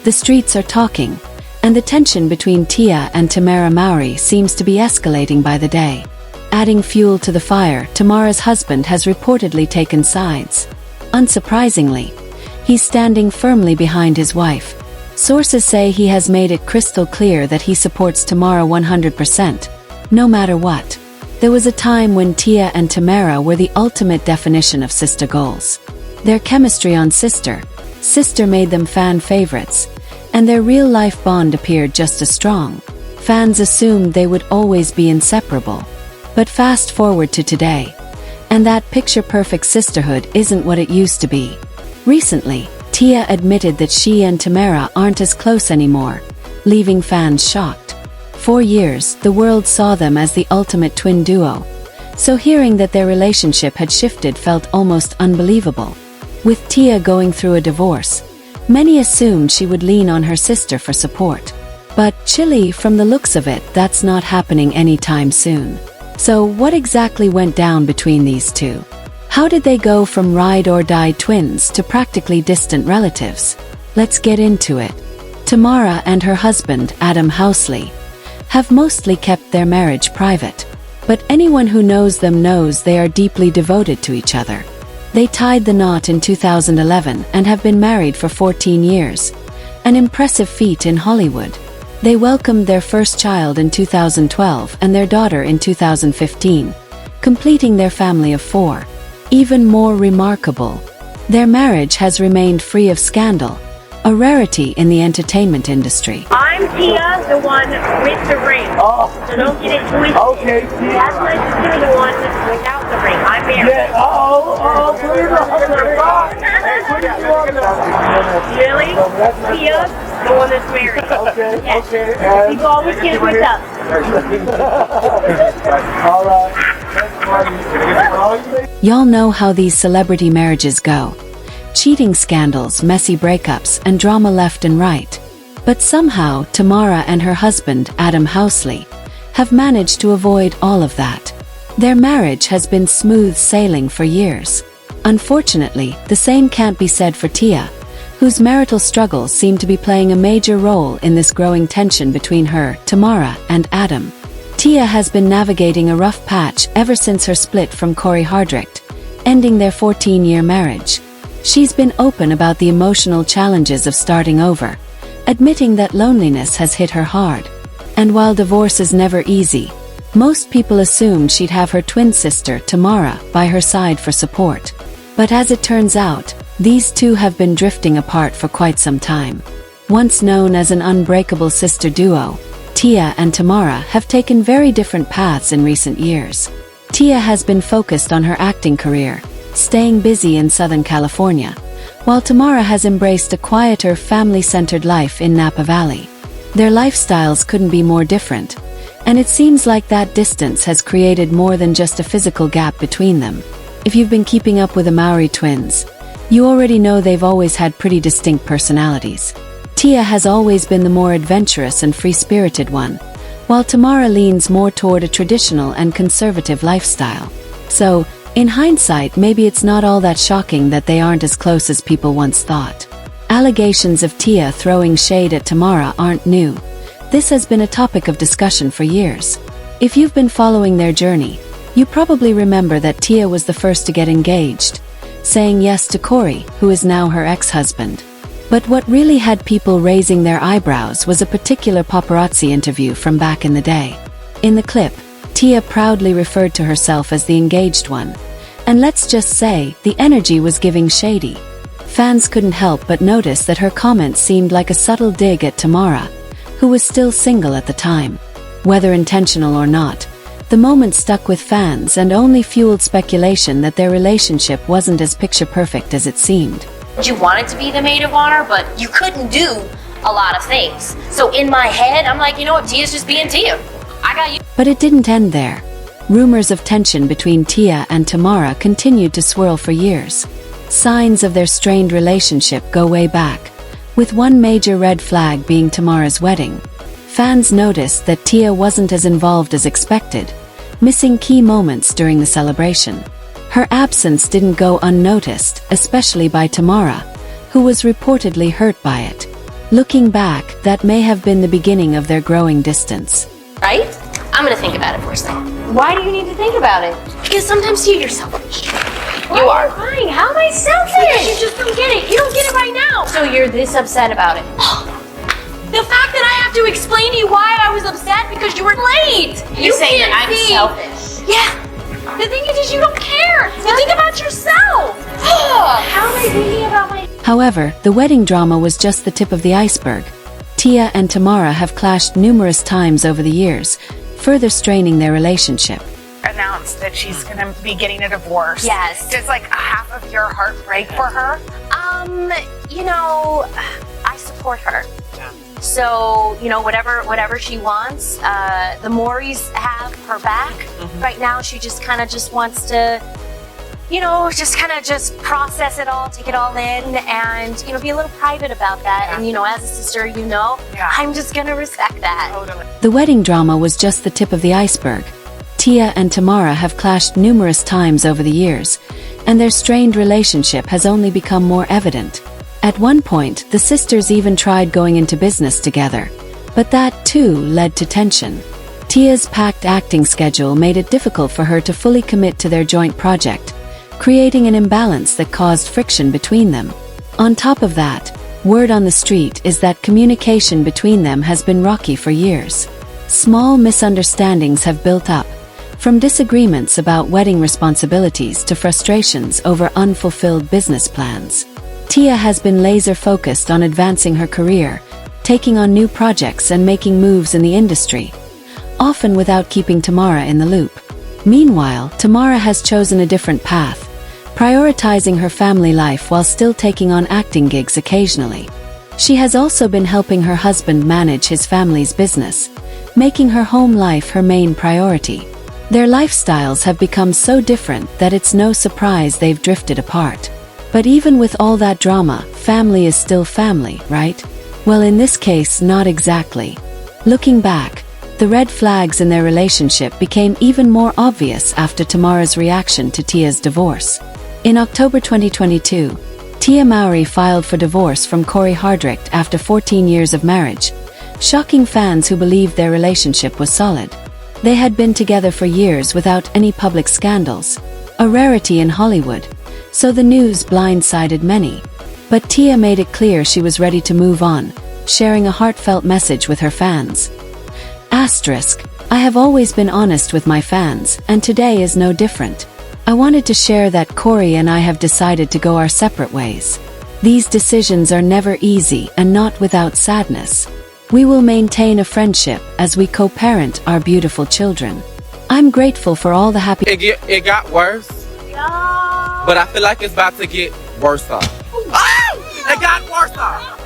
The streets are talking, and the tension between Tia and Tamera Mowry seems to be escalating by the day. Adding fuel to the fire, Tamera's husband has reportedly taken sides. Unsurprisingly, he's standing firmly behind his wife. Sources say he has made it crystal clear that he supports Tamera 100%, no matter what. There was a time when Tia and Tamera were the ultimate definition of sister goals. Their chemistry on Sister made them fan favorites, and their real-life bond appeared just as strong. Fans assumed they would always be inseparable. But fast forward to today, and that picture-perfect sisterhood isn't what it used to be. Recently, Tia admitted that she and Tamera aren't as close anymore, leaving fans shocked. For years, the world saw them as the ultimate twin duo, so hearing that their relationship had shifted felt almost unbelievable. With Tia going through a divorce, many assumed she would lean on her sister for support. But, chilly, from the looks of it, that's not happening anytime soon. So, what exactly went down between these two? How did they go from ride-or-die twins to practically distant relatives? Let's get into it. Tamera and her husband, Adam Housley, have mostly kept their marriage private. But anyone who knows them knows they are deeply devoted to each other. They tied the knot in 2011 and have been married for 14 years, an impressive feat in Hollywood. They welcomed their first child in 2012 and their daughter in 2015, completing their family of 4. Even more remarkable, their marriage has remained free of scandal, a rarity in the entertainment industry. I'm Tia, the one with the ring. Oh. So don't get it twisted. Okay, Tia. That's my sister, the one without the ring. I'm married. Yeah, put it on. Really? Tia, the one that's married. Okay, Yes. okay. People always get it mixed up. All right. Y'all know how these celebrity marriages go. Cheating scandals, messy breakups, and drama left and right. But somehow, Tamera and her husband, Adam Housley, have managed to avoid all of that. Their marriage has been smooth sailing for years. Unfortunately, the same can't be said for Tia, whose marital struggles seem to be playing a major role in this growing tension between her, Tamera, and Adam. Tia has been navigating a rough patch ever since her split from Corey Hardrict, ending their 14-year marriage. She's been open about the emotional challenges of starting over, admitting that loneliness has hit her hard. And while divorce is never easy, most people assumed she'd have her twin sister, Tamera, by her side for support. But as it turns out, these two have been drifting apart for quite some time. Once known as an unbreakable sister duo, Tia and Tamera have taken very different paths in recent years. Tia has been focused on her acting career, staying busy in Southern California, while Tamera has embraced a quieter, family-centered life in Napa Valley. Their lifestyles couldn't be more different, and it seems like that distance has created more than just a physical gap between them. If you've been keeping up with the Mowry twins, you already know they've always had pretty distinct personalities. Tia has always been the more adventurous and free-spirited one, while Tamera leans more toward a traditional and conservative lifestyle. So, in hindsight, maybe it's not all that shocking that they aren't as close as people once thought. Allegations of Tia throwing shade at Tamera aren't new. This has been a topic of discussion for years. If you've been following their journey, you probably remember that Tia was the first to get engaged, saying yes to Corey, who is now her ex-husband. But what really had people raising their eyebrows was a particular paparazzi interview from back in the day. In the clip, Tia proudly referred to herself as the engaged one. And let's just say, the energy was giving shady. Fans couldn't help but notice that her comments seemed like a subtle dig at Tamera, who was still single at the time. Whether intentional or not, the moment stuck with fans and only fueled speculation that their relationship wasn't as picture-perfect as it seemed. You wanted to be the maid of honor, but you couldn't do a lot of things. So in my head, I'm like, you know what, Tia's just being Tia. I got you. But it didn't end there. Rumors of tension between Tia and Tamera continued to swirl for years. Signs of their strained relationship go way back, with one major red flag being Tamera's wedding. Fans noticed that Tia wasn't as involved as expected, missing key moments during the celebration. Her absence didn't go unnoticed, especially by Tamera, who was reportedly hurt by it. Looking back, that may have been the beginning of their growing distance. Right? I'm gonna think about it for a second. Why do you need to think about it? Because sometimes you're selfish. You are. Crying. How am I selfish? You just don't get it. You don't get it right now. So you're this upset about it. The fact that I have to explain to you why I was upset because you were late. You're saying that I'm selfish. Yeah. The thing is you don't care. You think about yourself. How am I thinking about my... However, the wedding drama was just the tip of the iceberg. Tia and Tamera have clashed numerous times over the years, further straining their relationship. Announced that she's gonna be getting a divorce. Yes. Does like half of your heart break for her? You know, I support her. So, you know, whatever she wants, the Mowrys have her back. Right now, she just kind of just wants to, you know, just process it all, take it all in, and, you know, be a little private about that. And, you know, as a sister, you know, I'm just gonna respect that. Totally. The wedding drama was just the tip of the iceberg. Tia and Tamera have clashed numerous times over the years, and their strained relationship has only become more evident. At one point, the sisters even tried going into business together, but that too led to tension. Tia's packed acting schedule made it difficult for her to fully commit to their joint project, creating an imbalance that caused friction between them. On top of that, word on the street is that communication between them has been rocky for years. Small misunderstandings have built up, from disagreements about wedding responsibilities to frustrations over unfulfilled business plans. Tia has been laser-focused on advancing her career, taking on new projects and making moves in the industry, often without keeping Tamera in the loop. Meanwhile, Tamera has chosen a different path, prioritizing her family life while still taking on acting gigs occasionally. She has also been helping her husband manage his family's business, making her home life her main priority. Their lifestyles have become so different that it's no surprise they've drifted apart. But even with all that drama, family is still family, right? Well, in this case, not exactly. Looking back, the red flags in their relationship became even more obvious after Tamera's reaction to Tia's divorce. In October 2022, Tia Mowry filed for divorce from Corey Hardrict after 14 years of marriage, shocking fans who believed their relationship was solid. They had been together for years without any public scandals, a rarity in Hollywood, so the news blindsided many. But Tia made it clear she was ready to move on, sharing a heartfelt message with her fans. Asterisk, I have always been honest with my fans, and today is no different. I wanted to share that Corey and I have decided to go our separate ways. These decisions are never easy and not without sadness. We will maintain a friendship as we co-parent our beautiful children. I'm grateful for all the happy... It got worse, but I feel like it's about to get worse. It got worse.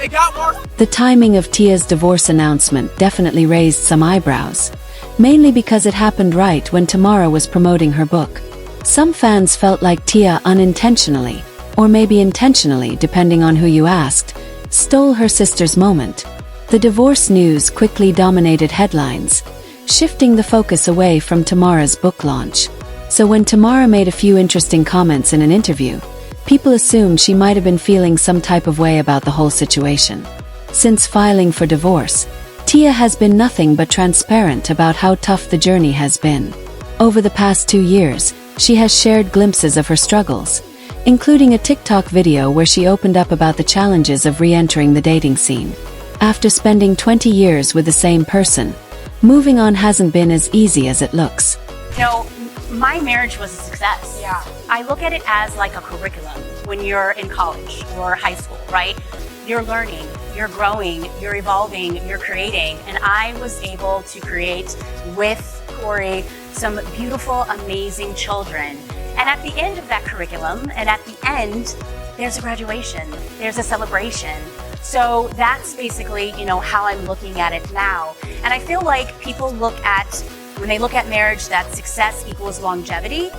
It got worse. The timing of Tia's divorce announcement definitely raised some eyebrows, mainly because it happened right when Tamera was promoting her book. Some fans felt like Tia unintentionally, or maybe intentionally depending on who you asked, stole her sister's moment. The divorce news quickly dominated headlines, shifting the focus away from Tamera's book launch. So when Tamera made a few interesting comments in an interview, people assumed she might have been feeling some type of way about the whole situation. Since filing for divorce, Tia has been nothing but transparent about how tough the journey has been. Over the past 2 years, she has shared glimpses of her struggles, including a TikTok video where she opened up about the challenges of re-entering the dating scene. After spending 20 years with the same person, moving on hasn't been as easy as it looks. You know, my marriage was a success. Yeah. I look at it as like a curriculum when you're in college or high school, right? You're learning, you're growing, you're evolving, you're creating. And I was able to create with Corey some beautiful, amazing children. And at the end of that curriculum, and at the end, there's a graduation, there's a celebration. So that's basically, you know, how I'm looking at it now. And I feel like people when they look at marriage, that success equals longevity.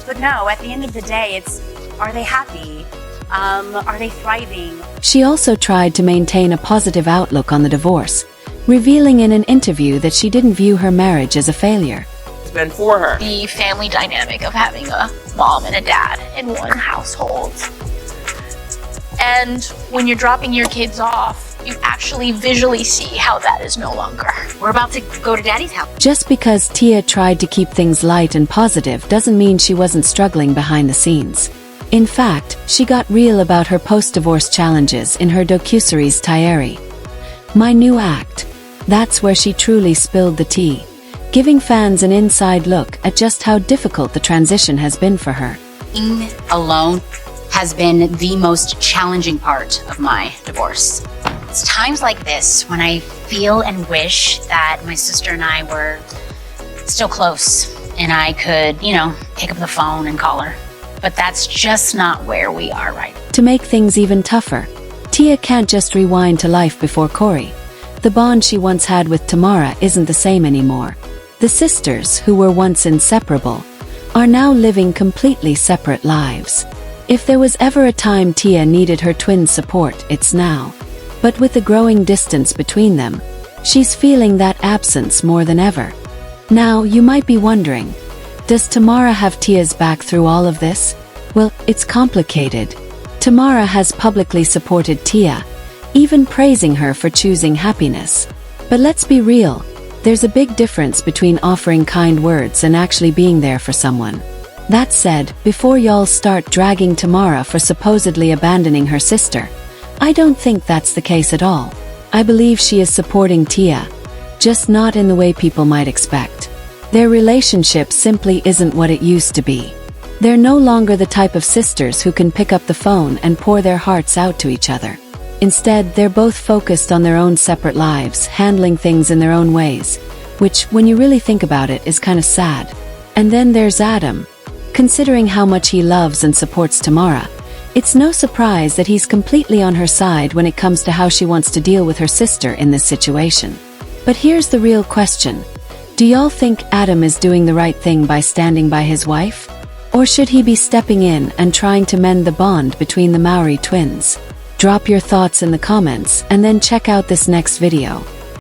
But no, at the end of the day, it's, are they happy? Are they thriving? She also tried to maintain a positive outlook on the divorce, revealing in an interview that she didn't view her marriage as a failure. It's been for her. The family dynamic of having a mom and a dad in one household. And when you're dropping your kids off you actually visually see how that is no longer. We're about to go to Daddy's house. Just because Tia tried to keep things light and positive doesn't mean she wasn't struggling behind the scenes. In fact, she got real about her post-divorce challenges in her docuseries Tamera, My New Act. That's where she truly spilled the tea, giving fans an inside look at just how difficult the transition has been for her. Being alone has been the most challenging part of my divorce. It's times like this when I feel and wish that my sister and I were still close and I could, pick up the phone and call her. But that's just not where we are right now. To make things even tougher, Tia can't just rewind to life before Corey. The bond she once had with Tamera isn't the same anymore. The sisters, who were once inseparable, are now living completely separate lives. If there was ever a time Tia needed her twins' support, it's now. But with the growing distance between them, she's feeling that absence more than ever. Now, you might be wondering, does Tamera have Tia's back through all of this? Well, it's complicated. Tamera has publicly supported Tia, even praising her for choosing happiness. But let's be real, there's a big difference between offering kind words and actually being there for someone. That said, before y'all start dragging Tamera for supposedly abandoning her sister, I don't think that's the case at all. I believe she is supporting Tia, just not in the way people might expect. Their relationship simply isn't what it used to be. They're no longer the type of sisters who can pick up the phone and pour their hearts out to each other. Instead, they're both focused on their own separate lives, handling things in their own ways, which, when you really think about it, is kind of sad. And then there's Adam. Considering how much he loves and supports Tamera, it's no surprise that he's completely on her side when it comes to how she wants to deal with her sister in this situation. But here's the real question. Do y'all think Adam is doing the right thing by standing by his wife? Or should he be stepping in and trying to mend the bond between the Mowry twins? Drop your thoughts in the comments and then check out this next video.